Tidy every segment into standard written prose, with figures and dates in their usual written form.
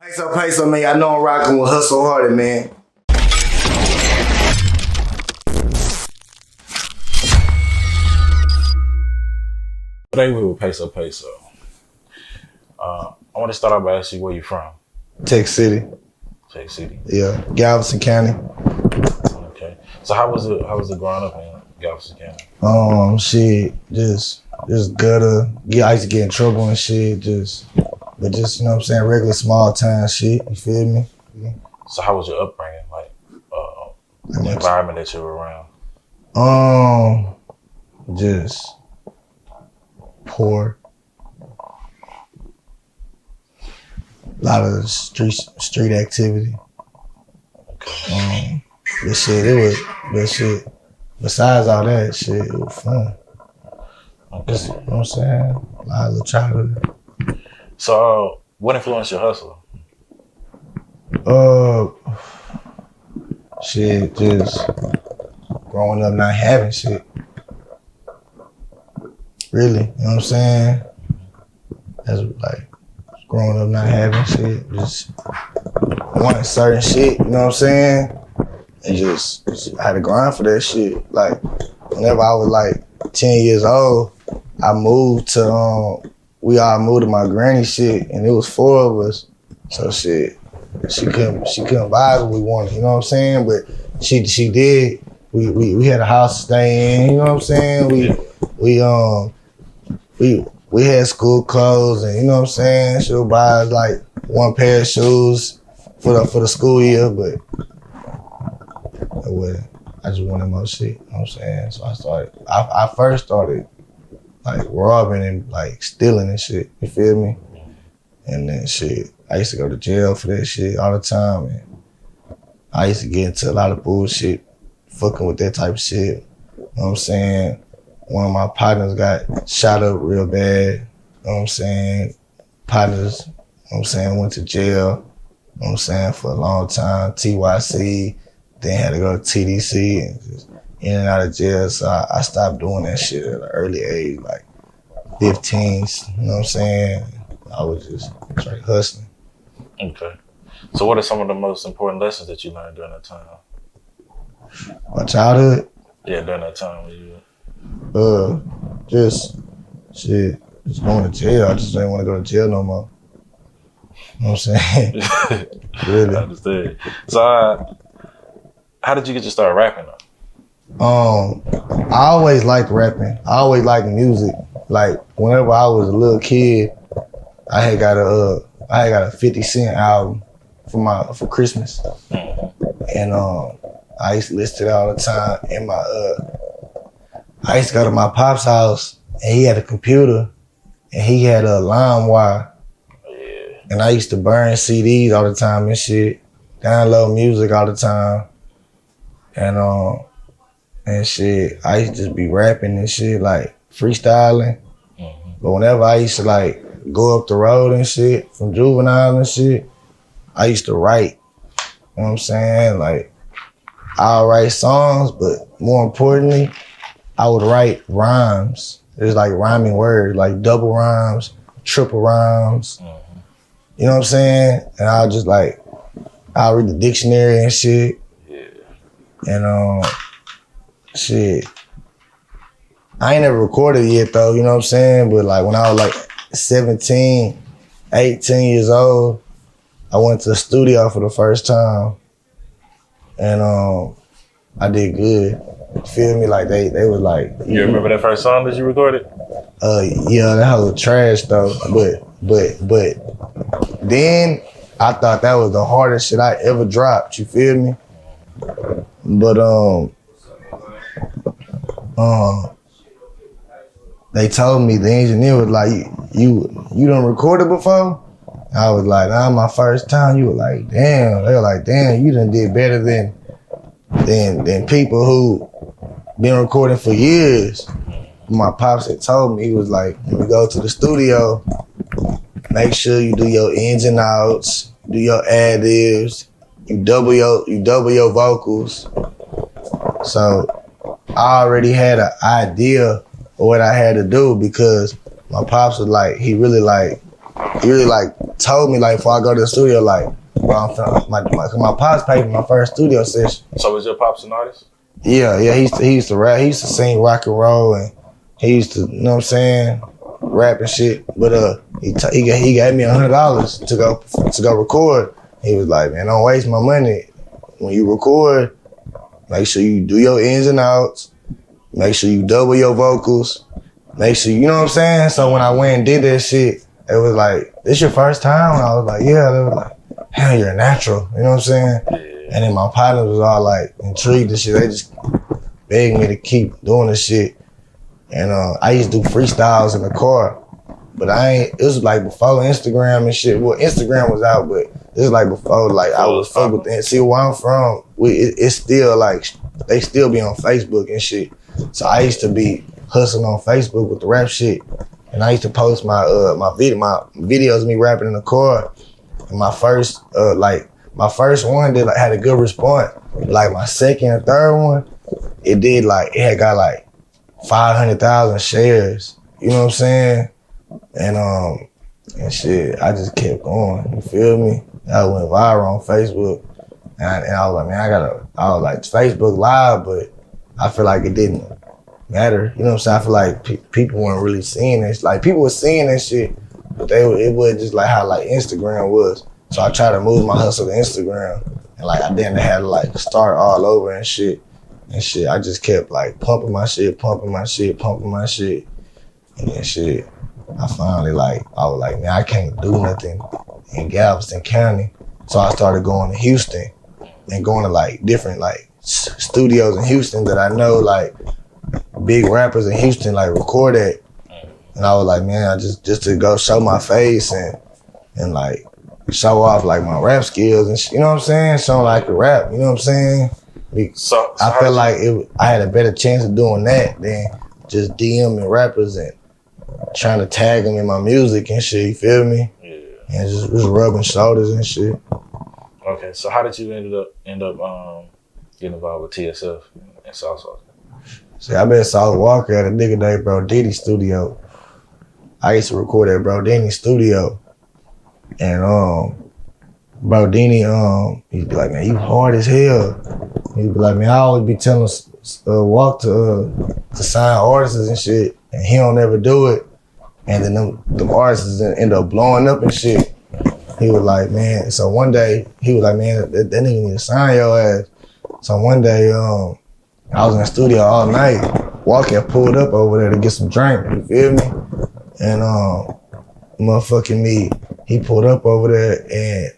Peso Peso, man. I know I'm rocking with Hustle Hardy, man. Today we with Peso Peso. I want to start off by asking you where you from. Texas City. Texas City. Yeah, Galveston County. Okay. So how was it growing up in Galveston County? Shit, just gutter. Yeah, I used to get in trouble and shit. But you know what I'm saying, regular small town shit. You feel me? Yeah. So how was your upbringing, like the environment that you were around? Just poor. A lot of street activity. Okay. But shit, besides all that shit, it was fun. Okay. Just, you know what I'm saying? A lot of little childhood. So what influenced your hustle? Shit, just growing up not having shit. Really, you know what I'm saying? That's like growing up not having shit, just wanting certain shit, you know what I'm saying? And just I had to grind for that shit. Like, whenever I was like 10 years old, I moved to, we all moved to my granny shit, and it was 4 of us. So shit, she couldn't buy us what we wanted, you know what I'm saying? But she did. We had a house to stay in, you know what I'm saying? We had school clothes, and you know what I'm saying? She would buy us like 1 pair of shoes for the school year, but I just wanted more shit, you know what I'm saying? So I first started like robbing and like stealing and shit, you feel me? And then shit, I used to go to jail for that shit all the time, and I used to get into a lot of bullshit, fucking with that type of shit, you know what I'm saying? One of my partners got shot up real bad, you know what I'm saying? Partners, you know what I'm saying, went to jail, you know what I'm saying, for a long time, TYC, then had to go to TDC and just in and out of jail. So I stopped doing that shit at an early age, like 15s, you know what I'm saying? I was just straight hustling. Okay. So what are some of the most important lessons that you learned during that time? My childhood? Yeah, during that time when you just going to jail. I just didn't want to go to jail no more. You know what I'm saying? Really. I understand. So how did you get to start rapping though? I always liked rapping. I always liked music. Like whenever I was a little kid, I had got a 50 Cent album for Christmas. And I used to listen to that all the time. And I used to go to my pop's house, and he had a computer, and he had a LimeWire. Yeah. And I used to burn CDs all the time and shit, download music all the time. And shit, I used to just be rapping and shit, like freestyling. Mm-hmm. But whenever I used to like go up the road and shit from Juvenile and shit, I used to write. You know what I'm saying? Like, I'll write songs, but more importantly, I would write rhymes. It's like rhyming words, like double rhymes, triple rhymes. Mm-hmm. You know what I'm saying? And I'll just like, I'll read the dictionary and shit. Yeah. And shit, I ain't never recorded yet though, you know what I'm saying? But like when I was like 17, 18 years old, I went to the studio for the first time. And I did good. You feel me? Like they was like, You remember that first song that you recorded? Yeah, that was trash though. But then I thought that was the hardest shit I ever dropped, you feel me? But they told me, the engineer was like, you done recorded before? I was like, nah, my first time. You were like, damn. They were like, damn, you done did better than people who been recording for years. My pops had told me, he was like, when you go to the studio, make sure you do your ins and outs, do your ad-libs, you double your vocals. So I already had an idea of what I had to do because my pops was like, he really told me like before I go to the studio, like, bro, my pops paid for my first studio session. So was your pops an artist? Yeah, he used to rap. He used to sing rock and roll, and he used to, you know what I'm saying, rap and shit. But he gave me $100 to go record. He was like, man, don't waste my money. When you record, make sure you do your ins and outs. Make sure you double your vocals. Make sure, you know what I'm saying? So when I went and did that shit, it was like, this your first time? And I was like, yeah. They were like, hell, you're a natural. You know what I'm saying? And then my partners was all like intrigued and shit. They just begged me to keep doing this shit. And I used to do freestyles in the car. But it was like before Instagram and shit. Well, Instagram was out, but it was like before, like I was fuck with it. See, where I'm from, it's still like, they still be on Facebook and shit. So I used to be hustling on Facebook with the rap shit. And I used to post my videos of me rapping in the car. And my first one had a good response. Like my second and third one, it had got like 500,000 shares. You know what I'm saying? And shit, I just kept going. You feel me? I went viral on Facebook. And I was like, man, I was like, Facebook Live, but I feel like it didn't matter. You know what I'm saying? I feel like people weren't really seeing this. Like, people were seeing that shit, but it wasn't just like how like Instagram was. So I tried to move my hustle to Instagram. And like, I didn't have to like start all over and shit. I just kept like pumping my shit. And then shit, I finally I was like, man, I can't do nothing in Galveston County. So I started going to Houston and going to like different like studios in Houston that I know like big rappers in Houston like record at. And I was like, man, I just to go show my face and like show off like my rap skills and you know what I'm saying? Show like the rap, you know what I'm saying? So I felt like I had a better chance of doing that than just DMing rappers and trying to tag them in my music and shit, you feel me? Yeah. And just rubbing shoulders and shit. Okay, so how did you end up getting involved with TSF and Sauce Walka? See, I met Sauce Walka at a nigga named Bro Diddy studio. I used to record at Bro Diddy's studio. And Bro Diddy, he'd be like, man, you hard as hell. He'd be like, man, I always be telling Walk to sign artists and shit, and he don't ever do it. And then them artists end up blowing up and shit. He was like, man, so one day, he was like, man, that nigga need to sign your ass. So one day, I was in the studio all night. Walker pulled up over there to get some drink, you feel me? And motherfucking me, he pulled up over there and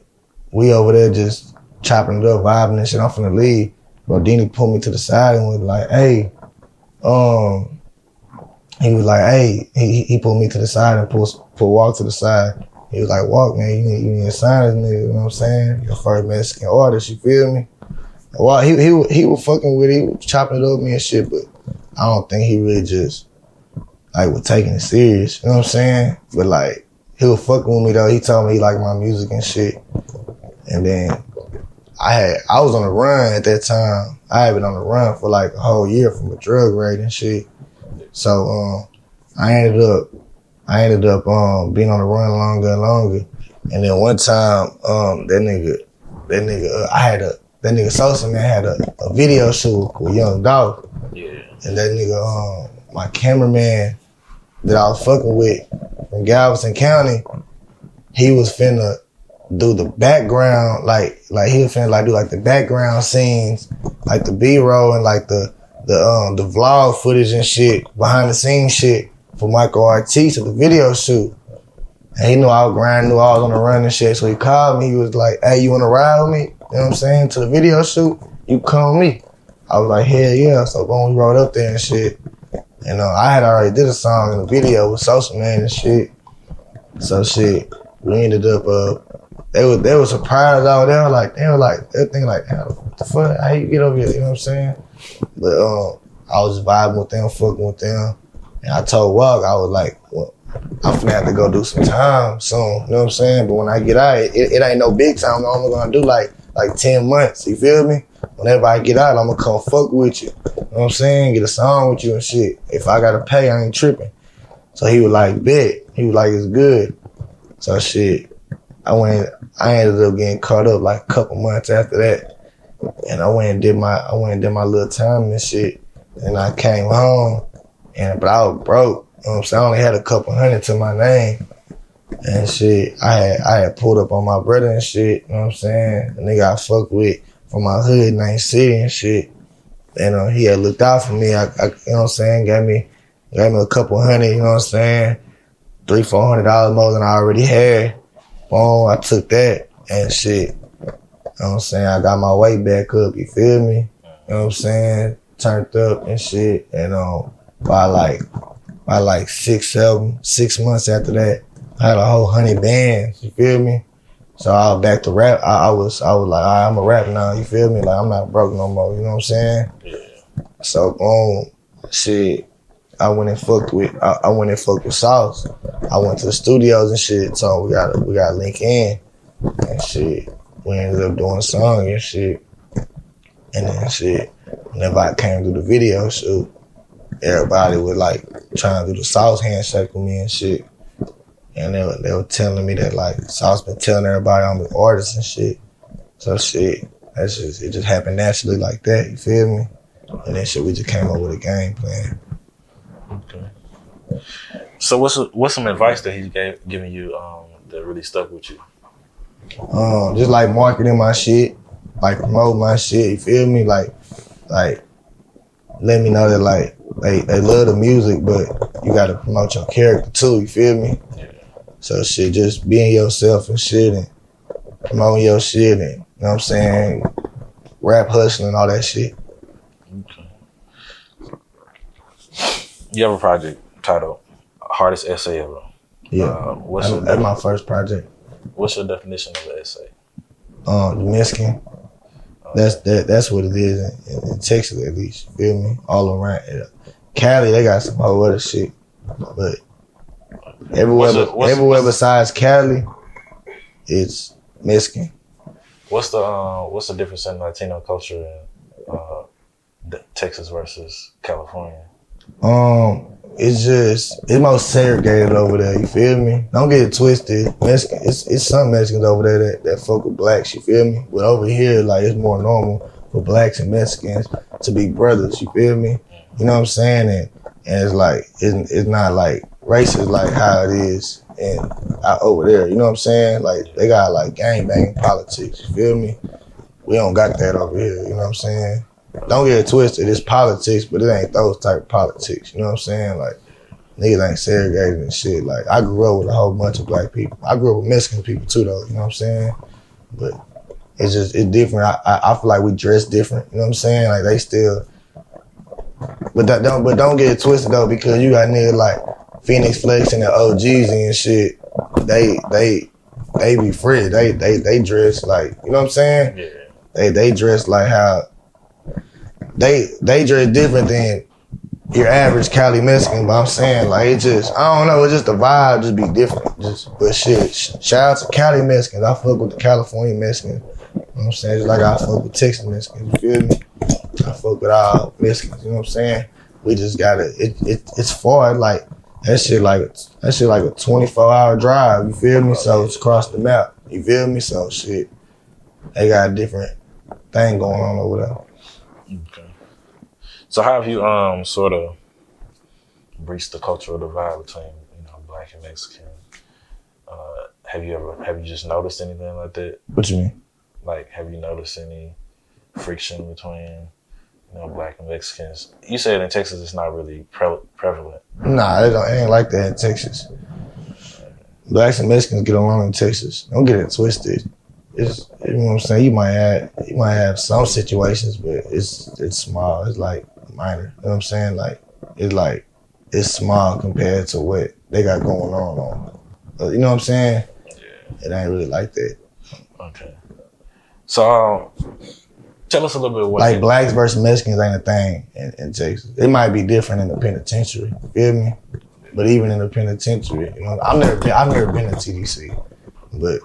we over there just chopping it up, vibing and shit. I'm finna leave. Bro, Dini pulled me to the side and was like, hey, he was like, hey, he pulled me to the side and pulled Walk to the side. He was like, Walk, man, you need to sign this nigga, you know what I'm saying? Your first Mexican artist, you feel me? Well, he was fucking with it, he was chopping it up with me and shit, but I don't think he really just, like, was taking it serious, you know what I'm saying? But, like, he was fucking with me, though. He told me he liked my music and shit. And then I was on the run at that time. I had been on the run for, like, a whole year from a drug raid and shit. So, I ended up being on the run longer and longer. And then one time, that nigga Sosa man had a video shoot with Young Dolph. Yeah. And that nigga, my cameraman that I was fucking with from Galveston County, he was finna do the background, like he was finna do like the background scenes, like the B-roll and like the vlog footage and shit, behind the scenes shit for Michael Ortiz at the video shoot. And he knew I was grinding, knew I was on the run and shit, so he called me. He was like, hey, you wanna ride with me? You know what I'm saying? To the video shoot, you come with me. I was like, hell yeah. So when we rode up there and shit, and I had already did a song in the video with Social Man and shit. So shit, we ended up, they were surprised out there. They were thinking like, what the fuck? How you get over here? You know what I'm saying? But I was vibing with them, fucking with them. And I told Walk, I was like, well, I'm finna have to go do some time soon. You know what I'm saying? But when I get out, it ain't no big time. I'm only gonna do like 10 months. You feel me? Whenever I get out, I'm gonna come fuck with you. You know what I'm saying? Get a song with you and shit. If I gotta pay, I ain't tripping. So he was like, bet. He was like, it's good. So shit, I ended up getting caught up like a couple months after that. And I went and did my little time and shit. And I came home but I was broke. You know what I'm saying? I only had a couple hundred to my name. And shit, I had pulled up on my brother and shit, you know what I'm saying? A nigga I fucked with from my hood named City and shit. And he had looked out for me. I you know what I'm saying, gave me a couple hundred, you know what I'm saying? $300-$400 more than I already had. Boom, I took that and shit. You know what I'm saying? I got my weight back up, you feel me? You know what I'm saying? Turned up and shit. And by like 6 months after that, I had a whole 100 bands, you feel me? So I was back to rap. I was like, all right, I'm a rap now, you feel me? Like, I'm not broke no more, you know what I'm saying? Yeah. So, shit, I went and fucked with Sauce. I went to the studios and shit, so we got link in and shit. We ended up doing a song and shit. And then shit, whenever I came to the video shoot, everybody was like trying to do the Sauce handshake with me and shit. And they were telling me that like Sauce been telling everybody I'm an artist and shit. So shit, it just happened naturally like that, you feel me? And then shit, we just came up with a game plan. Okay. So what's some advice that he's giving you that really stuck with you? Just like marketing my shit, like promote my shit, you feel me? Like let me know that like they love the music, but you gotta promote your character too, you feel me? Yeah. So shit, just being yourself and shit and promoting your shit and, you know what I'm saying, rap hustling, all that shit. Okay. You have a project titled Hardest Essay Ever. Yeah, that's my first project. What's your definition of an essay? Mexican. That's what it is in Texas, at least. You feel me? All around. Cali, they got some whole other shit, but everywhere besides Cali, it's Mexican. What's the difference in Latino culture in Texas versus California? It's most segregated over there, you feel me? Don't get it twisted. Mexican, it's some Mexicans over there that fuck with blacks, you feel me? But over here, like, it's more normal for blacks and Mexicans to be brothers, you feel me? You know what I'm saying? And it's like, it's not like racist like how it is over there, you know what I'm saying? Like, they got like gangbanging politics, you feel me? We don't got that over here, you know what I'm saying? Don't get it twisted, it's politics, but it ain't those type of politics, you know what I'm saying? Like, niggas ain't segregated and shit. Like, I grew up with a whole bunch of black people. I grew up with Mexican people too, though, you know what I'm saying? But it's different. I feel like we dress different, you know what I'm saying? Like, they still, but don't get it twisted, though, because you got niggas like Phoenix Flex and the OGs and shit. They be free. They dress like, you know what I'm saying? Yeah. They dress like how, they dress different than your average Cali Mexican, but I'm saying, like, it just, I don't know, it's just the vibe just be different. But shit, shout out to Cali Mexicans. I fuck with the California Mexicans. You know what I'm saying? Just like I fuck with Texas Mexicans, you feel me? I fuck with all Mexicans, you know what I'm saying? We just gotta, it's far, like, that shit like a 24-hour drive, you feel me? So it's across the map, you feel me? So shit, they got a different thing going on over there. Okay. So how have you sort of breached the cultural divide between, you know, black and Mexican? Have you just noticed anything like that? What you mean? Like, have you noticed any friction between, you know, black and Mexicans? You said in Texas it's not really prevalent. Nah, it ain't like that in Texas. Blacks and Mexicans get along in Texas. Don't get it twisted. It's, you know what I'm saying? You might have some situations, but it's small. It's like minor. You know what I'm saying? Like, it's small compared to what they got going on. You know what I'm saying? Yeah. It ain't really like that. Okay. So, tell us a little bit of what... Like, blacks versus Mexicans ain't a thing in Texas. It might be different in the penitentiary. You feel me? But even in the penitentiary, you know, I've never been to TDC, but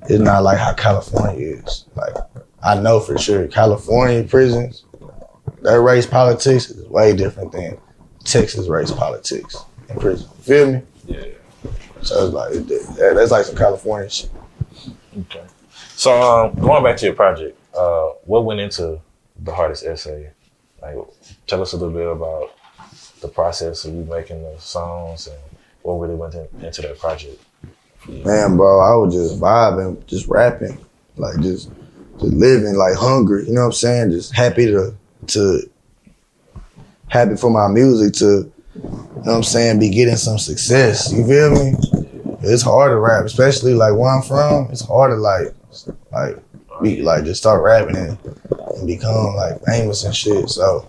it's not like how California is. Like, I know for sure California prisons, their race politics is way different than Texas race politics in prison. You feel me? Yeah. So it's like that's like some California shit. Okay. So going back to your project, what went into the hardest essay? Like, tell us a little bit about the process of you making the songs and what really went into that project. Man, bro, I was just vibing, just rapping, like just living, like hungry. You know what I'm saying? Just happy happy for my music to, you know what I'm saying, be getting some success. You feel me? It's hard to rap, especially like where I'm from. It's hard to just start rapping and become like famous and shit. So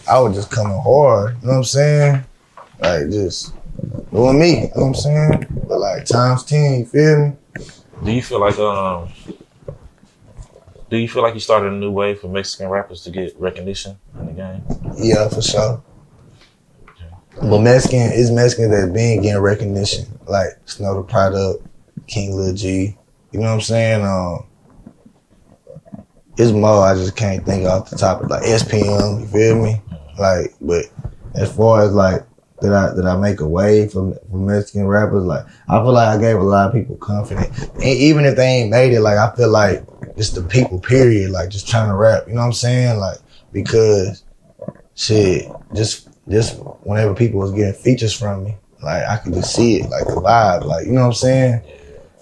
I was just coming hard. You know what I'm saying? Like just doing me. You know what I'm saying? But like times 10. You feel me? Do you feel like you started a new way for Mexican rappers to get recognition in the game? Yeah, for sure. But Mexicans that been getting recognition, like Snow the Product, King Lil G. You know what I'm saying? It's more I just can't think off the top of like SPM. You feel me? Like, but as far as like did I make a wave for Mexican rappers? Like, I feel like I gave a lot of people confidence, and even if they ain't made it, like I feel like it's the people, period. Like just trying to rap. You know what I'm saying? Like because shit, just whenever people was getting features from me, like I could just see it, like the vibe, like you know what I'm saying?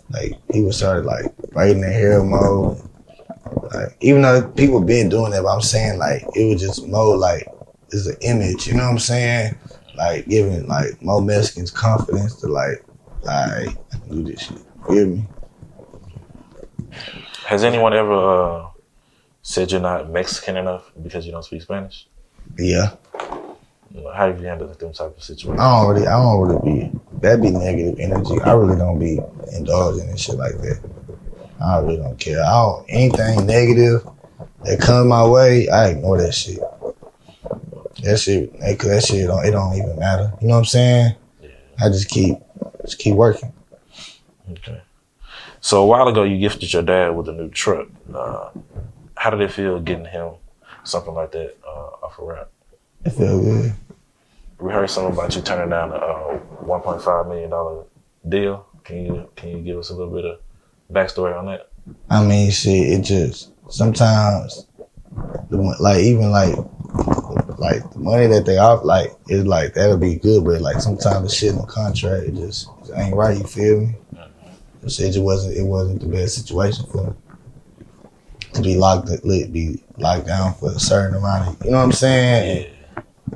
Like people started like braiding their hair more. Like even though people been doing that, but I'm saying like it was just more like it's an image, you know what I'm saying? Like giving like more Mexicans confidence to like, I can do this shit. You hear me? Has anyone ever said you're not Mexican enough because you don't speak Spanish? Yeah. How have you handled them type of situations? I don't really be, that'd be negative energy. I really don't be indulging in shit like that. I really don't care. Anything negative that comes my way, I ignore that shit. That shit, it don't even matter. You know what I'm saying? Yeah. I just keep working. Okay. So a while ago, you gifted your dad with a new truck. How did it feel getting him something like that off a rap? It felt good. We heard something about you turning down a $1.5 million deal. Can you give us a little bit of backstory on that? I mean, shit, it just sometimes, the money that they offer, like it's like that'll be good, but like sometimes the shit in the contract it just ain't right. You feel me? The shit it wasn't the best situation for me to be locked down for a certain amount of, you know what I'm saying? Yeah.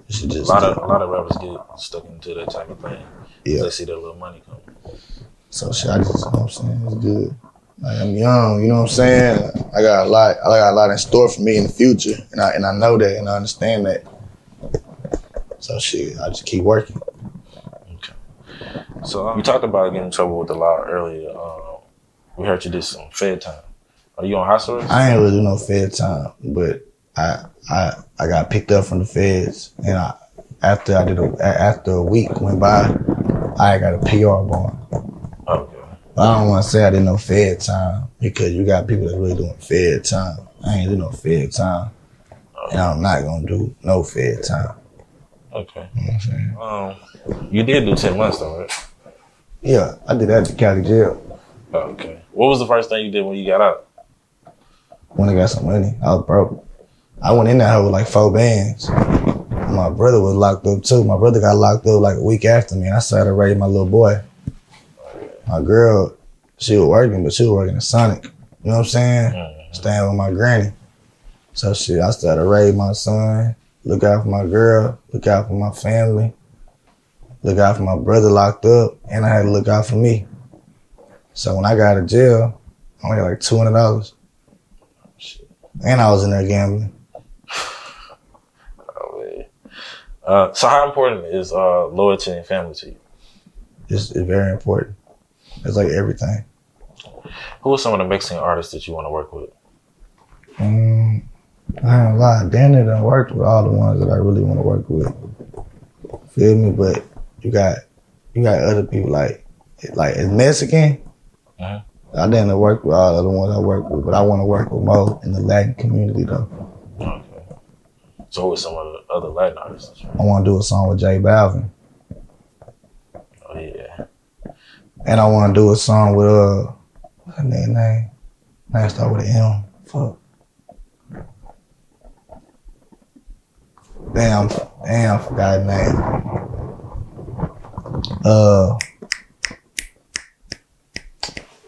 A lot of rappers get stuck into that type of thing. Yeah. They see that little money coming. So shit, I just, you know what I'm saying, it's good. Like I'm young, you know what I'm saying? I got a lot in store for me in the future, and I know that, and I understand that. So shit, I just keep working. Okay. So you talked about getting in trouble with the law earlier. We heard you did some Fed time. Are you on house arrest? I ain't really do no Fed time, but I got picked up from the feds, and after a week went by, I got a PR bond. Okay. I don't want to say I did no Fed time because you got people that's really doing Fed time. I ain't do no Fed time, and I'm not gonna do no Fed time. Okay. You know what I'm saying? You did do 10 months though, right? Yeah, I did that at the county jail. Okay. What was the first thing you did when you got out? When I got some money, I was broke. I went in there with like 4 bands. My brother was locked up too. My brother got locked up like a week after me, and I started raising my little boy. My girl, she was working, but she was working at Sonic. You know what I'm saying? Staying with my granny. So shit, I started raising my son, look out for my girl, look out for my family, look out for my brother locked up, and I had to look out for me. So when I got out of jail, I only had like $200. And I was in there gambling. Oh, man. So how important is loyalty and family to you? It's very important. It's like everything. Who are some of the Mexican artists that you want to work with? I ain't gonna lie, Danny done worked with all the ones that I really want to work with. Feel me? But you got other people like as Mexican. I didn't work with all the other ones I work with, but I want to work with more in the Latin community though. Okay. So who are some of the other Latin artists? I want to do a song with J Balvin. Oh yeah. And I want to do a song with what's her name? Name start with an M. Fuck. Damn, I forgot her name.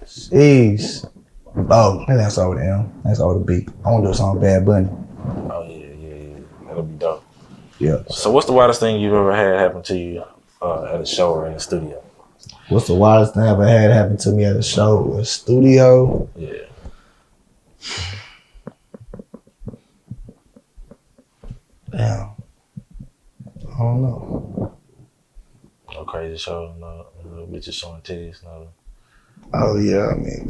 Jeez. Oh, that start with an M. That start with a B. I want to do a song with Bad Bunny. Oh yeah. That'll be dope. Yeah. So what's the wildest thing you've ever had happen to you at a show or in the studio? What's the wildest thing I ever had happen to me at a show or a studio? Yeah. Damn. I don't know. No crazy show, no bitches showing titties, no. Oh yeah, I mean,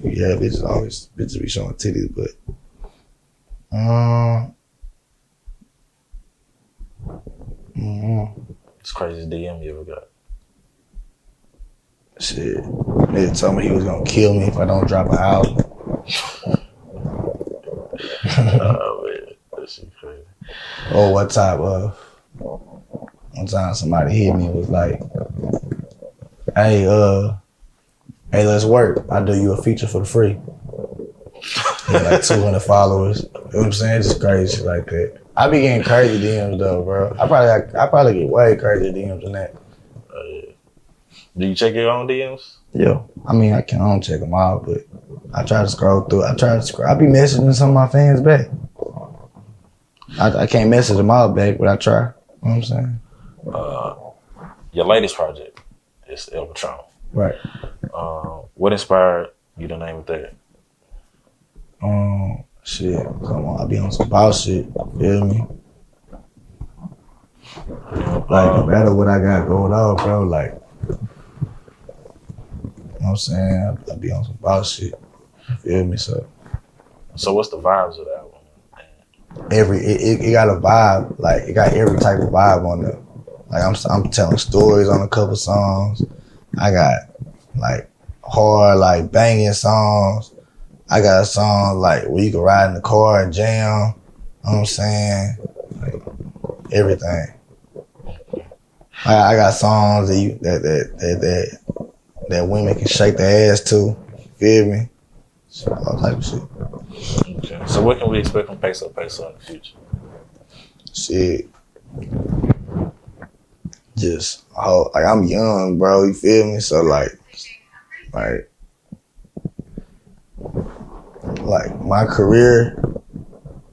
yeah, bitches be showing titties, but It's craziest DM you ever got. Shit. Nigga told me he was gonna kill me if I don't drop an album. Oh man, that shit crazy. Or one time somebody hit me and was like, hey, let's work. I'll do you a feature for the free. He had like 200 followers. You know what I'm saying? Just crazy shit like that. I be getting crazy DMs though, bro. I probably get way crazy DMs than that. Yeah. Do you check your own DMs? Yeah. I mean, I don't check them out, but I try to scroll through. I be messaging some of my fans back. I can't message them all back, but I try. You know what I'm saying? Your latest project is El Patron. Right. What inspired you to name it that? Shit. Come on, I be on some boss shit. Feel me? Like, no matter what I got going on, bro, like, you know what I'm saying? I be on some boss shit. Feel me? So what's the vibes of the album? it got a vibe, like it got every type of vibe on it. Like I'm telling stories on a couple songs. I got like hard, like banging songs. I got a song like where you can ride in the car and jam. You know what I'm saying? Like everything. I got songs that women can shake their ass to. Feel me? So, all type of shit. Okay. So what can we expect from Peso Peso in the future? Shit. Just like I'm young, bro. You feel me? So like my career,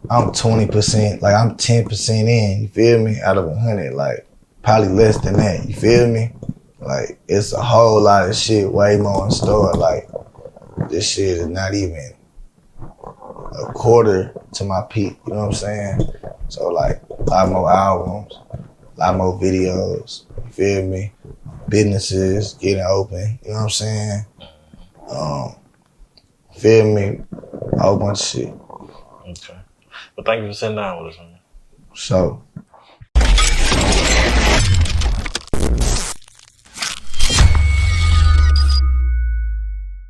I'm 20%. Like I'm 10% in. You feel me? Out of 100, like probably less than that. You feel me? Like it's a whole lot of shit, way more in store. Like this shit is not even a quarter to my peak. You know what I'm saying? So like a lot more albums, a lot more videos. You feel me? Businesses getting open. You know what I'm saying? Feel me? A whole bunch of shit. Okay. Well, thank you for sitting down with us, man. So.